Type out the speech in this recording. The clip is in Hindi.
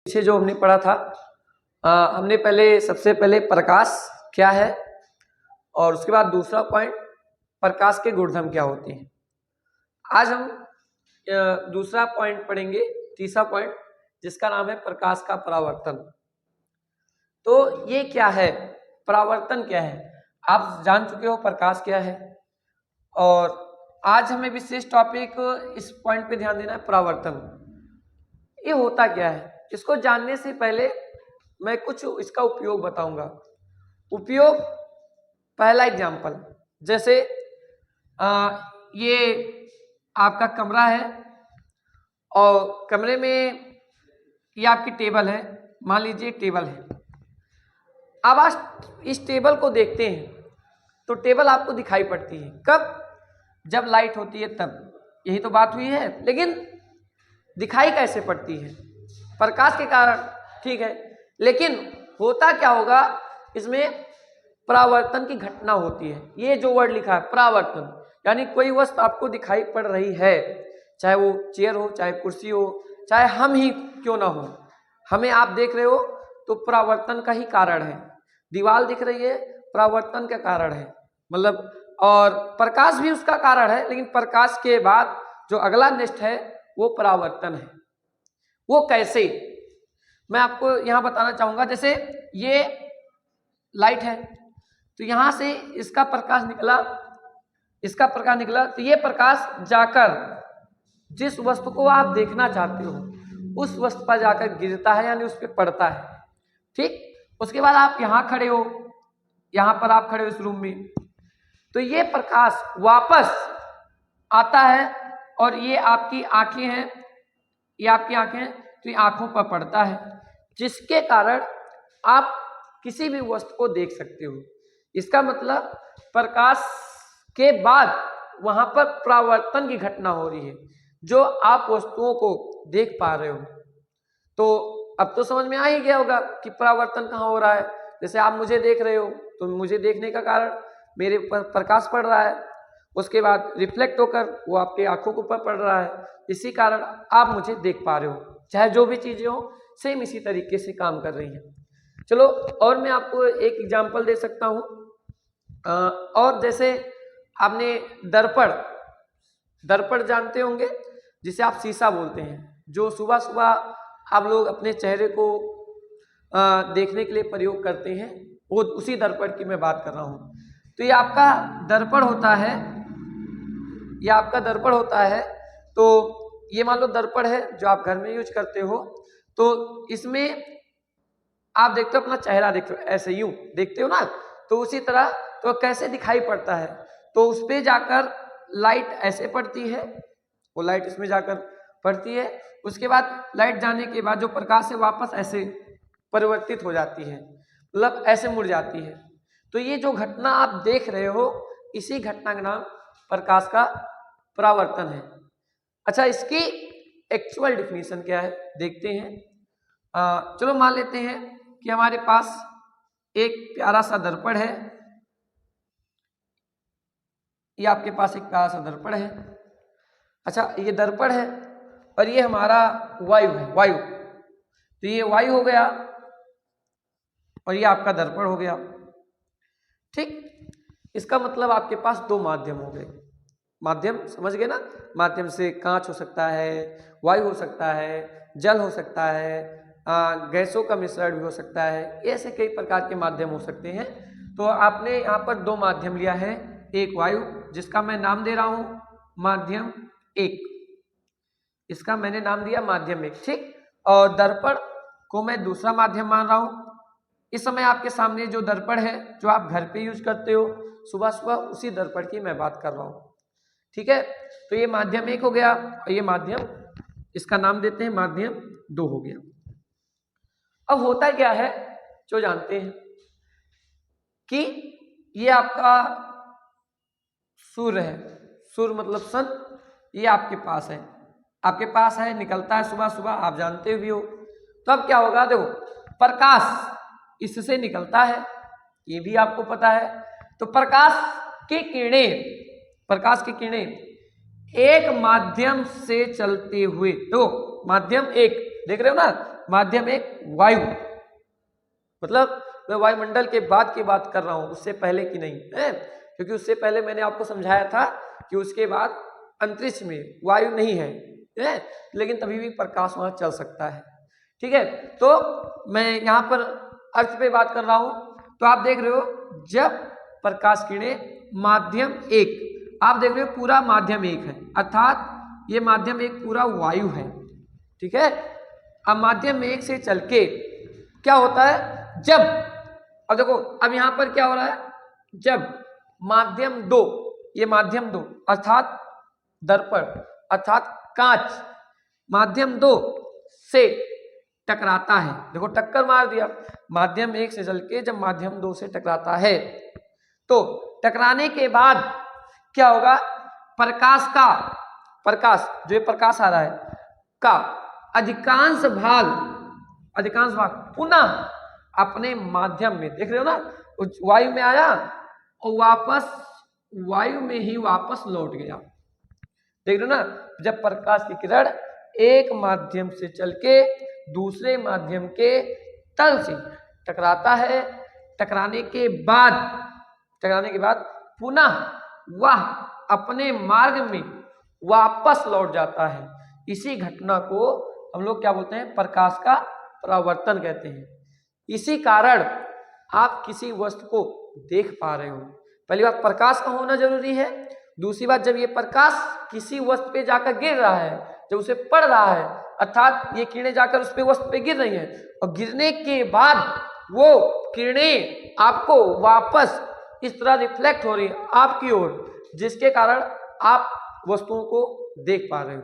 पीछे जो हमने पढ़ा था, हमने पहले सबसे पहले प्रकाश क्या है और उसके बाद दूसरा पॉइंट प्रकाश के गुणधर्म क्या होते हैं। आज हम दूसरा पॉइंट पढ़ेंगे, तीसरा पॉइंट, जिसका नाम है प्रकाश का परावर्तन। तो ये क्या है, परावर्तन क्या है, आप जान चुके हो प्रकाश क्या है। और आज हमें विशेष टॉपिक इस पॉइंट पे ध्यान देना है, परावर्तन। ये होता क्या है, इसको जानने से पहले मैं कुछ इसका उपयोग बताऊंगा। उपयोग, पहला एग्जाम्पल, जैसे ये आपका कमरा है और कमरे में ये आपकी टेबल है, मान लीजिए टेबल है। अब आज इस टेबल को देखते हैं तो टेबल आपको दिखाई पड़ती है कब, जब लाइट होती है तब। यही तो बात हुई है। लेकिन दिखाई कैसे पड़ती है, प्रकाश के कारण, ठीक है। लेकिन होता क्या होगा, इसमें परावर्तन की घटना होती है। ये जो वर्ड लिखा है परावर्तन, यानी कोई वस्तु आपको दिखाई पड़ रही है, चाहे वो चेयर हो, चाहे कुर्सी हो, चाहे हम ही क्यों ना हो, हमें आप देख रहे हो तो परावर्तन का ही कारण है। दीवार दिख रही है, परावर्तन का कारण है, मतलब, और प्रकाश भी उसका कारण है। लेकिन प्रकाश के बाद जो अगला नेक्स्ट है वो परावर्तन है। वो कैसे, मैं आपको यहां बताना चाहूंगा। जैसे ये लाइट है तो यहां से इसका प्रकाश निकला, इसका प्रकाश निकला, तो ये प्रकाश जाकर जिस वस्तु को आप देखना चाहते हो उस वस्तु पर जाकर गिरता है, यानी उस पर पड़ता है, ठीक। उसके बाद आप यहां खड़े हो, यहां पर आप खड़े हो इस रूम में, तो ये प्रकाश वापस आता है और ये आपकी आंखें हैं, ये आपकी आंखें हैं, तो ये आंखों पर पड़ता है, जिसके कारण आप किसी भी वस्तु को देख सकते हो। इसका मतलब प्रकाश के बाद वहां पर परावर्तन की घटना हो रही है, जो आप वस्तुओं को देख पा रहे हो। तो अब तो समझ में आ ही गया होगा कि परावर्तन कहाँ हो रहा है। जैसे आप मुझे देख रहे हो तो मुझे देखने का कारण मेरे ऊपर प्रकाश पड़ रहा है, उसके बाद रिफ्लेक्ट होकर वो आपके आंखों के ऊपर पड़ रहा है, इसी कारण आप मुझे देख पा रहे हो। चाहे जो भी चीजें हो सेम इसी तरीके से काम कर रही हैं। चलो, और मैं आपको एक एग्जांपल दे सकता हूँ। और जैसे आपने दर्पण, दर्पण जानते होंगे, जिसे आप शीशा बोलते हैं, जो सुबह सुबह आप लोग अपने चेहरे को देखने के लिए प्रयोग करते हैं, वो उसी दर्पण की मैं बात कर रहा हूँ। तो ये आपका दर्पण होता है, ये आपका दर्पण होता है। तो ये मान लो दर्पण है जो आप घर में यूज करते हो, तो इसमें आप देखते हो अपना चेहरा, देखते हो ऐसे यूं देखते हो ना, तो उसी तरह तो कैसे दिखाई पड़ता है, तो उस पर जाकर लाइट ऐसे पड़ती है, वो लाइट इसमें जाकर पड़ती है, उसके बाद लाइट जाने के बाद जो प्रकाश है वापस ऐसे परिवर्तित हो जाती है, मतलब ऐसे मुड़ जाती है। तो ये जो घटना आप देख रहे हो, इसी घटना का नाम प्रकाश का परावर्तन है। अच्छा, इसकी एक्चुअल डिफिनीशन क्या है देखते हैं। चलो मान लेते हैं कि हमारे पास एक प्यारा सा दर्पण है, ये आपके पास एक प्यारा सा दर्पण है। अच्छा, ये दर्पण है और ये हमारा वायु है, वायु, तो ये वायु हो गया और ये आपका दर्पण हो गया, ठीक। इसका मतलब आपके पास दो माध्यम हो गए। माध्यम समझ गए ना, माध्यम से कांच हो सकता है, वायु हो सकता है, जल हो सकता है, गैसों का मिश्रण भी हो सकता है, ऐसे कई प्रकार के माध्यम हो सकते हैं। तो आपने यहाँ पर दो माध्यम लिया है, एक वायु जिसका मैं नाम दे रहा हूँ माध्यम एक, इसका मैंने नाम दिया माध्यम एक, ठीक। और दर्पण को मैं दूसरा माध्यम मान रहा हूँ। इस समय आपके सामने जो दर्पण है जो आप घर पे यूज करते हो सुबह सुबह, उसी दर्पण की मैं बात कर रहा हूँ, ठीक है। तो ये माध्यम एक हो गया और ये माध्यम, इसका नाम देते हैं माध्यम दो हो गया। अब होता क्या है जो जानते हैं कि ये आपका सूर्य है, सूर्य मतलब सन, ये आपके पास है, आपके पास है, निकलता है सुबह सुबह, आप जानते भी हो। तो अब क्या होगा, देखो प्रकाश इससे निकलता है, ये भी आपको पता है। तो प्रकाश की किरणें, प्रकाश की किरणें एक माध्यम से चलते हुए, तो माध्यम एक देख रहे हो ना, माध्यम एक वायु, मतलब मैं वायुमंडल के बाद की बात कर रहा हूं, उससे पहले की नहीं है, क्योंकि उससे पहले मैंने आपको समझाया था कि उसके बाद अंतरिक्ष में वायु नहीं है, लेकिन तभी भी प्रकाश वहां चल सकता है। ठीक है, तो मैं यहाँ पर अर्थ पे बात कर रहा हूं। तो आप देख रहे हो जब प्रकाश किरणें माध्यम एक, आप देख रहे हो पूरा माध्यम एक है, अर्थात ये माध्यम एक पूरा वायु है। ठीक है, अब माध्यम एक से चल के क्या होता है, जब अब देखो अब यहां पर क्या हो रहा है, जब माध्यम दो, ये माध्यम दो अर्थात दर्पण अर्थात कांच माध्यम दो से टकराता है, देखो टक्कर मार दिया, माध्यम एक से चल के जब माध्यम दो से टकराता है तो टकराने के बाद क्या होगा, प्रकाश का, प्रकाश जो ये प्रकाश आ रहा है का अधिकांश भाग पुनः अपने माध्यम में, देख रहे हो ना, वायु में आया और वापस वायु में ही वापस लौट गया। देख रहे हो ना, जब प्रकाश की किरण एक माध्यम से चल के दूसरे माध्यम के तल से टकराता है, टकराने के बाद पुनः वह अपने मार्ग में वापस लौट जाता है। इसी घटना को हम लोग क्या बोलते हैं, प्रकाश का परावर्तन कहते हैं। इसी कारण आप किसी वस्तु को देख पा रहे हो, पहली बात प्रकाश का होना जरूरी है, दूसरी बात जब ये प्रकाश किसी वस्तु पे जाकर गिर रहा है, जब उसे पड़ रहा है, अर्थात ये किरणें जाकर उस पे वस्तु पे गिर रही हैं और गिरने के बाद वो किरणें आपको वापस इस तरह रिफ्लेक्ट हो रही है आपकी ओर, जिसके कारण आप वस्तुओं को देख पा रहे हो।